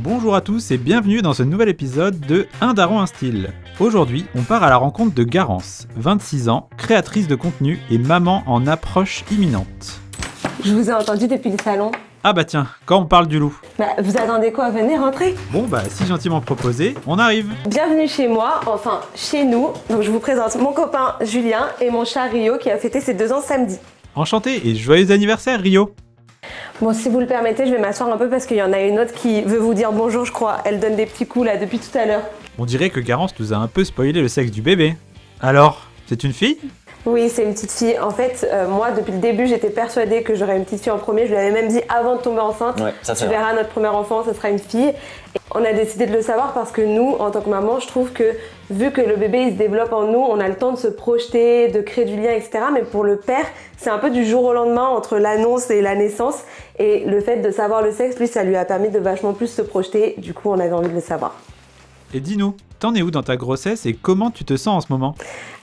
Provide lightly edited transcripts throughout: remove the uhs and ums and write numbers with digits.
Bonjour à tous et bienvenue dans ce nouvel épisode de Un daron, un style. Aujourd'hui, on part à la rencontre de Garance, 26 ans, créatrice de contenu et maman en approche imminente. Je vous ai entendu depuis le salon. Ah bah tiens, quand on parle du loup. Vous attendez quoi? Venez, rentrez. Bon si gentiment proposé, on arrive. Bienvenue chez moi, enfin chez nous. Donc je vous présente mon copain Julien et mon chat Rio qui a fêté ses 2 ans samedi. Enchanté et joyeux anniversaire Rio. Bon, si vous le permettez, je vais m'asseoir un peu parce qu'il y en a une autre qui veut vous dire bonjour, je crois. Elle donne des petits coups là depuis tout à l'heure. On dirait que Garance nous a un peu spoilé le sexe du bébé. Alors, c'est une fille ? Oui, c'est une petite fille. En fait, moi, depuis le début, j'étais persuadée que j'aurais une petite fille en premier. Je lui avais même dit avant de tomber enceinte, ouais, ça, tu verras notre premier enfant, ce sera une fille. Et on a décidé de le savoir parce que nous, en tant que maman, je trouve que vu que le bébé il se développe en nous, on a le temps de se projeter, de créer du lien, etc. Mais pour le père, c'est un peu du jour au lendemain entre l'annonce et la naissance. Et le fait de savoir le sexe, lui, ça lui a permis de vachement plus se projeter. Du coup, on avait envie de le savoir. Et dis-nous, t'en es où dans ta grossesse et comment tu te sens en ce moment ?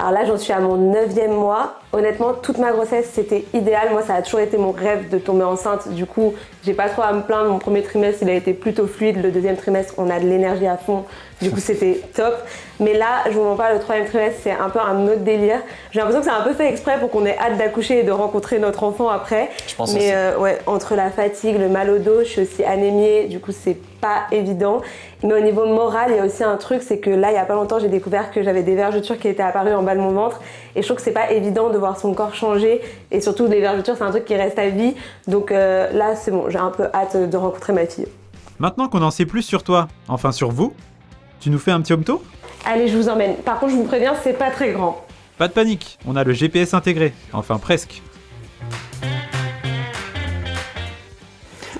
Alors là, j'en suis à mon 9e mois. Honnêtement, toute ma grossesse, c'était idéal. Moi, ça a toujours été mon rêve de tomber enceinte. Du coup, j'ai pas trop à me plaindre. Mon premier trimestre, il a été plutôt fluide. Le deuxième trimestre, on a de l'énergie à fond. Du coup, c'était top. Mais là, je vous mens pas, le 3e trimestre, c'est un peu un autre délire. J'ai l'impression que c'est un peu fait exprès pour qu'on ait hâte d'accoucher et de rencontrer notre enfant après. Je pense Mais ouais, entre la fatigue, le mal au dos, je suis aussi anémiée. Du coup, c'est pas évident. Mais au niveau moral, il y a aussi un truc, c'est que là, il y a pas longtemps, j'ai découvert que j'avais des vergetures qui étaient apparues en bas de mon ventre. Et je trouve que c'est pas évident de voir son corps changer. Et surtout, les vergetures, c'est un truc qui reste à vie. Donc là, c'est bon, j'ai un peu hâte de rencontrer ma fille. Maintenant qu'on en sait plus sur toi, enfin sur vous, tu nous fais un petit home tour ? Allez, je vous emmène. Par contre, je vous préviens, c'est pas très grand. Pas de panique, on a le GPS intégré, enfin presque.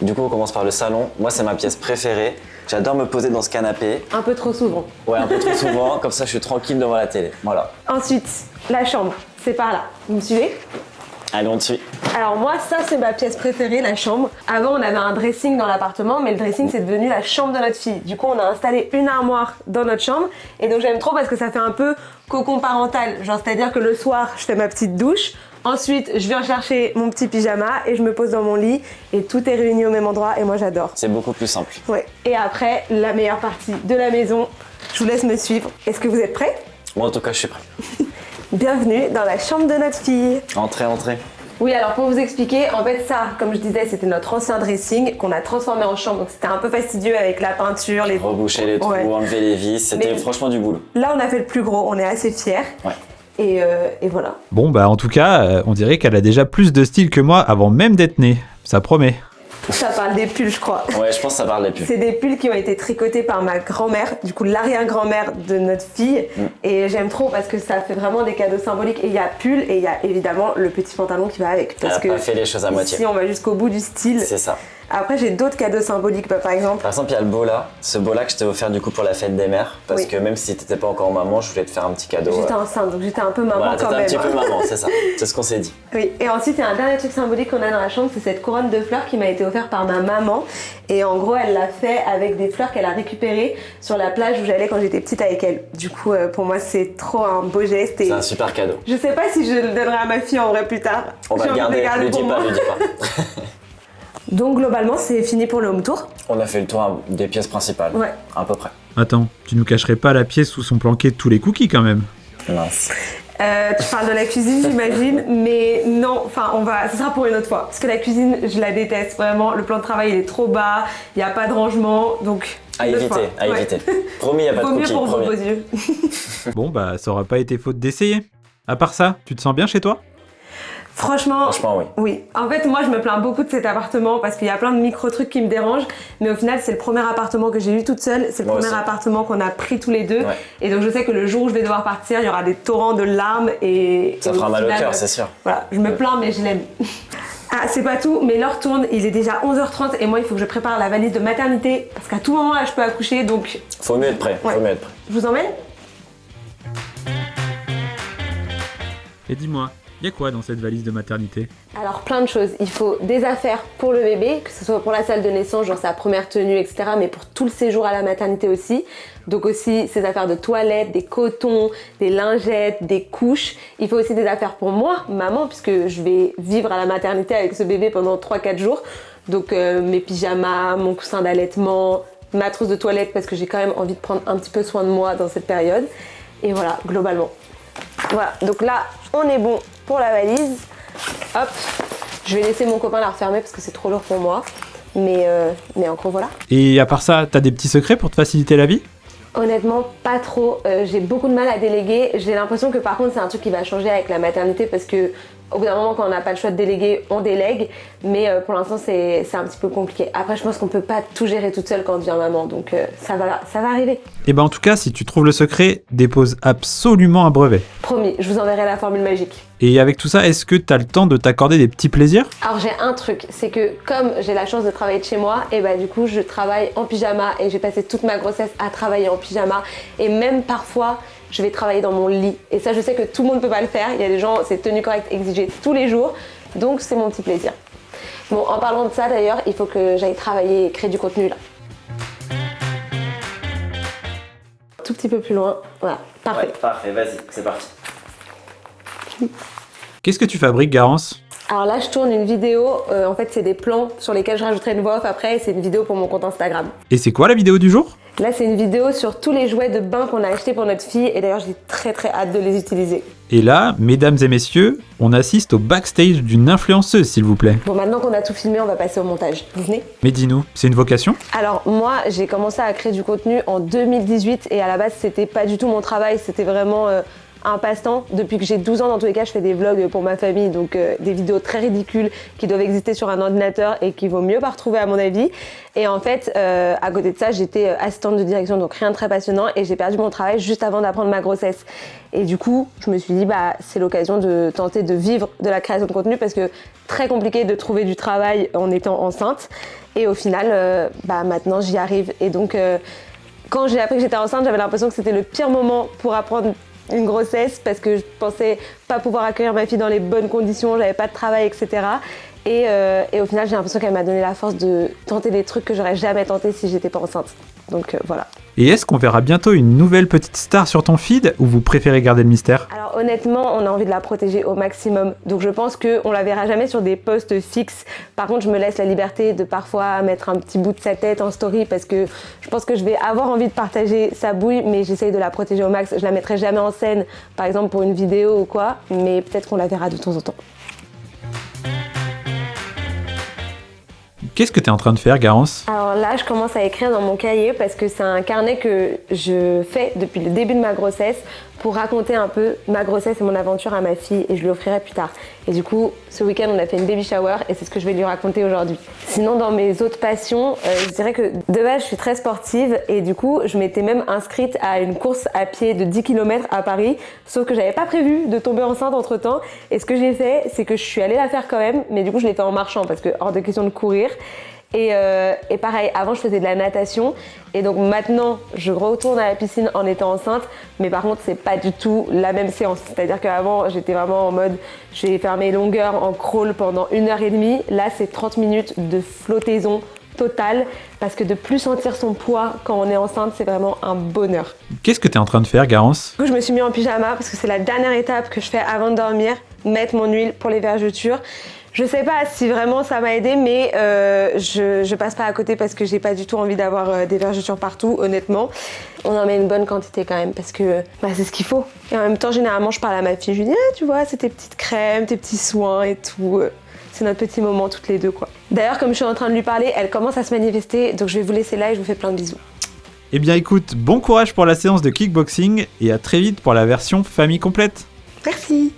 Du coup, on commence par le salon. Moi, c'est ma pièce préférée. J'adore me poser dans ce canapé. Un peu trop souvent. Ouais, un peu trop souvent. Comme ça, je suis tranquille devant la télé. Voilà. Ensuite, la chambre. C'est par là. Vous me suivez ? Allez, on te suit. Alors moi, ça c'est ma pièce préférée, la chambre. Avant, on avait un dressing dans l'appartement, mais le dressing c'est devenu la chambre de notre fille. Du coup, on a installé une armoire dans notre chambre. Et donc j'aime trop parce que ça fait un peu cocon parental. Genre, c'est-à-dire que le soir, je fais ma petite douche. Ensuite, je viens chercher mon petit pyjama et je me pose dans mon lit. Et tout est réuni au même endroit et moi j'adore. C'est beaucoup plus simple. Ouais. Et après, la meilleure partie de la maison. Je vous laisse me suivre. Est-ce que vous êtes prêts ? Moi, en tout cas, je suis prêt. Bienvenue dans la chambre de notre fille. Entrez, entrez. Oui, alors pour vous expliquer, en fait ça, comme je disais, c'était notre ancien dressing qu'on a transformé en chambre. Donc c'était un peu fastidieux avec la peinture, les... Reboucher les trous, Ouais. enlever les vis. C'était franchement du boulot. Là, on a fait le plus gros, on est assez fiers. Ouais. Et voilà. Bon en tout cas, on dirait qu'elle a déjà plus de style que moi avant même d'être née, ça promet. Ça parle des pulls, je crois. Ouais, je pense que ça parle des pulls. C'est des pulls qui ont été tricotés par ma grand-mère, du coup l'arrière-grand-mère de notre fille. Et j'aime trop parce que ça fait vraiment des cadeaux symboliques. Et il y a pull et il y a évidemment le petit pantalon qui va avec. Parce Elle a pas fait les choses à moitié. Ici, on va jusqu'au bout du style. C'est ça. Après, j'ai d'autres cadeaux symboliques, par exemple. Par exemple, il y a le bola. Ce bola que je t'ai offert du coup pour la fête des mères. Parce Oui. que même si t'étais pas encore maman, je voulais te faire un petit cadeau. J'étais enceinte, donc j'étais un peu maman Voilà, quand t'étais même. un petit peu maman, c'est ça. C'est ce qu'on s'est dit. Oui, et ensuite il y a un dernier truc symbolique qu'on a dans la chambre, c'est cette couronne de fleurs qui m'a été offerte par ma maman. Et en gros, elle l'a fait avec des fleurs qu'elle a récupérées sur la plage où j'allais quand j'étais petite avec elle. Du coup, pour moi, c'est trop un beau geste. Et C'est un super cadeau. je sais pas si je le donnerai à ma fille en vrai plus tard. On va J'ai le envie de garder, lui dis pour pas, moi. lui dis pas. Donc globalement, c'est fini pour le home tour. On a fait le tour des pièces principales. Ouais. À peu près. Attends, tu nous cacherais pas la pièce où sont planqués tous les cookies quand même ? Mince. Tu parles de la cuisine, j'imagine, mais non, enfin, ce sera pour une autre fois. Parce que la cuisine, je la déteste vraiment. Le plan de travail, il est trop bas, il n'y a pas de rangement, donc. À une autre éviter, fois. à Ouais. éviter. Promis, il n'y a pas de Vaut mieux cookies, pour vos promis. beaux yeux. Bon ça aura pas été faute d'essayer. À part ça, tu te sens bien chez toi ? Franchement, Franchement, oui. oui. En fait, moi, je me plains beaucoup de cet appartement parce qu'il y a plein de micro-trucs qui me dérangent. Mais au final, c'est le premier appartement que j'ai eu toute seule. C'est le Moi premier aussi. appartement qu'on a pris tous les deux. Ouais. Et donc, je sais que le jour où je vais devoir partir, il y aura des torrents de larmes et... Ça et fera mal au final, cœur, c'est sûr. Voilà, je me plains, mais je l'aime. Ah, c'est pas tout, mais l'heure tourne, il est déjà 11h30 et moi, il faut que je prépare la valise de maternité parce qu'à tout moment, là, je peux accoucher. Donc, Faut mieux être prêt, Ouais. faut mieux être prêt. je vous emmène ? Et dis-moi, y a quoi dans cette valise de maternité ? Alors plein de choses, il faut des affaires pour le bébé, que ce soit pour la salle de naissance, genre sa première tenue, etc. Mais pour tout le séjour à la maternité aussi. Donc aussi ses affaires de toilette, des cotons, des lingettes, des couches. Il faut aussi des affaires pour moi, maman, puisque je vais vivre à la maternité avec ce bébé pendant 3-4 jours. Donc mes pyjamas, mon coussin d'allaitement, ma trousse de toilette parce que j'ai quand même envie de prendre un petit peu soin de moi dans cette période. Et voilà, globalement. Voilà, donc là, on est bon pour la valise. Hop, je vais laisser mon copain la refermer parce que c'est trop lourd pour moi. Mais en gros, voilà. Et à part ça, t'as des petits secrets pour te faciliter la vie ? Honnêtement, pas trop. J'ai beaucoup de mal à déléguer. J'ai l'impression que par contre, c'est un truc qui va changer avec la maternité parce que au bout d'un moment, quand on n'a pas le choix de déléguer, on délègue. Mais pour l'instant, c'est un petit peu compliqué. Après, je pense qu'on peut pas tout gérer toute seule quand on devient maman. Donc ça va arriver. Et ben en tout cas, si tu trouves le secret, dépose absolument un brevet. Promis, je vous enverrai la formule magique. Et avec tout ça, est-ce que t'as le temps de t'accorder des petits plaisirs ? Alors j'ai un truc, c'est que comme j'ai la chance de travailler de chez moi, et bah du coup je travaille en pyjama et j'ai passé toute ma grossesse à travailler en pyjama. Et même parfois, je vais travailler dans mon lit. Et ça, je sais que tout le monde ne peut pas le faire. Il y a des gens, c'est tenue correcte exigée tous les jours. Donc c'est mon petit plaisir. Bon, en parlant de ça d'ailleurs, il faut que j'aille travailler et créer du contenu là. Tout petit peu plus loin, voilà, parfait. Ouais, parfait, vas-y, c'est parti. Qu'est-ce que tu fabriques, Garance ? Alors là, je tourne une vidéo, en fait c'est des plans sur lesquels je rajouterai une voix off après, et c'est une vidéo pour mon compte Instagram. Et c'est quoi la vidéo du jour ? Là, c'est une vidéo sur tous les jouets de bain qu'on a achetés pour notre fille, et d'ailleurs j'ai très hâte de les utiliser. Et là, mesdames et messieurs, on assiste au backstage d'une influenceuse, s'il vous plaît. Bon, maintenant qu'on a tout filmé, on va passer au montage. Vous venez ? Mais dis-nous, c'est une vocation ? Alors moi, j'ai commencé à créer du contenu en 2018, et à la base, c'était pas du tout mon travail, c'était vraiment un passe-temps. Depuis que j'ai 12 ans, dans tous les cas, je fais des vlogs pour ma famille, donc des vidéos très ridicules qui doivent exister sur un ordinateur et qui vaut mieux pas retrouver à mon avis. Et en fait, à côté de ça, j'étais assistante de direction, donc rien de très passionnant, et j'ai perdu mon travail juste avant d'apprendre ma grossesse. Et du coup, je me suis dit, bah, c'est l'occasion de tenter de vivre de la création de contenu parce que très compliqué de trouver du travail en étant enceinte. Et au final, maintenant, j'y arrive. Et donc, quand j'ai appris que j'étais enceinte, j'avais l'impression que c'était le pire moment pour apprendre une grossesse parce que je pensais pas pouvoir accueillir ma fille dans les bonnes conditions, j'avais pas de travail, etc. Et au final, j'ai l'impression qu'elle m'a donné la force de tenter des trucs que j'aurais jamais tenté si j'étais pas enceinte. Donc voilà. Et est-ce qu'on verra bientôt une nouvelle petite star sur ton feed ou vous préférez garder le mystère ? Alors honnêtement, on a envie de la protéger au maximum. Donc je pense qu'on la verra jamais sur des posts fixes. Par contre, je me laisse la liberté de parfois mettre un petit bout de sa tête en story parce que je pense que je vais avoir envie de partager sa bouille, mais j'essaye de la protéger au max. Je la mettrai jamais en scène, par exemple pour une vidéo ou quoi, mais peut-être qu'on la verra de temps en temps. Qu'est-ce que tu es en train de faire, Garance ? Alors là, je commence à écrire dans mon cahier parce que c'est un carnet que je fais depuis le début de ma grossesse pour raconter un peu ma grossesse et mon aventure à ma fille et je lui offrirai plus tard. Et du coup, ce week-end, on a fait une baby shower et c'est ce que je vais lui raconter aujourd'hui. Sinon, dans mes autres passions, je dirais que de base, je suis très sportive et du coup, je m'étais même inscrite à une course à pied de 10 km à Paris, sauf que j'avais pas prévu de tomber enceinte entre-temps. Et ce que j'ai fait, c'est que je suis allée la faire quand même, mais du coup, je l'ai fait en marchant parce que hors de question de courir. Et pareil, avant je faisais de la natation et donc maintenant je retourne à la piscine en étant enceinte, mais par contre c'est pas du tout la même séance. C'est-à-dire qu'avant j'étais vraiment en mode je vais faire mes longueurs en crawl pendant 1h30, là c'est 30 minutes de flottaison totale parce que de plus sentir son poids quand on est enceinte c'est vraiment un bonheur. Qu'est-ce que tu es en train de faire, Garance ? Du coup je me suis mis en pyjama parce que c'est la dernière étape que je fais avant de dormir, mettre mon huile pour les vergetures. Je sais pas si vraiment ça m'a aidé, mais je passe pas à côté parce que j'ai pas du tout envie d'avoir des vergetures partout, honnêtement. On en met une bonne quantité quand même parce que c'est ce qu'il faut. Et en même temps, généralement, je parle à ma fille, je lui dis tu vois, c'est tes petites crèmes, tes petits soins et tout. C'est notre petit moment toutes les deux, quoi. D'ailleurs, comme je suis en train de lui parler, elle commence à se manifester, donc je vais vous laisser là et je vous fais plein de bisous. Eh bien écoute, bon courage pour la séance de kickboxing et à très vite pour la version famille complète. Merci.